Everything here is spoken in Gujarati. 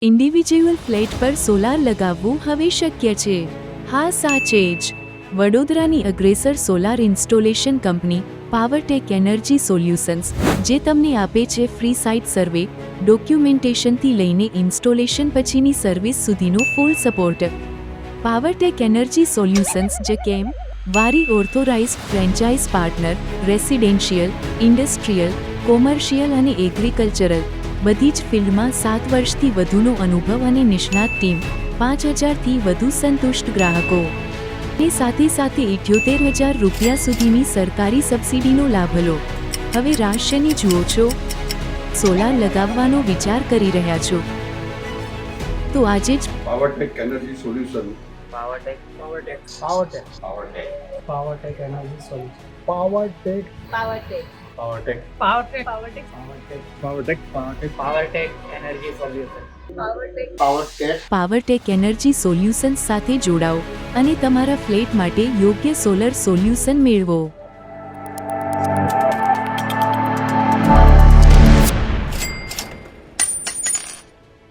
ઇન્ડિવિજ્યુઅલ ફ્લેટ પર સોલાર લગાવવું હવે શક્ય છે। હા, સાચે જ। વડોદરાની અગ્રેસર solar installation company Powertrac energy solutions, જે તમને આપે છે ફ્રી સાઇટ સર્વે, ડોક્યુમેન્ટેશનથી લઈને ઇન્સ્ટોલેશન પછીની સર્વિસ સુધીનો full support. Powertech energy solutions જે કેમ Waaree authorised franchise partner, residential, industrial, commercial અને એગ્રીકલ્ચરલ બધી જ ફિલ્ડમાં 7 વર્ષથી વધુનો અનુભવ અને નિષ્ણાત ટીમ, 5000થી વધુ સંતુષ્ટ ગ્રાહકો અને સાથે 78,000 રૂપિયા સુધીની સરકારી સબસિડીનો લાભ લો। હવે રાશિની જુઓ છો, સોલાર લગાવવાનો વિચાર કરી રહ્યા છો તો આજે જ Powertrac energy solution Powertrac energy solution Powertrac energy solution Powertrac energy solutions સાથે જોડાઓ અને તમારા ફ્લેટ માટે યોગ્ય સોલર સોલ્યુશન મેળવો।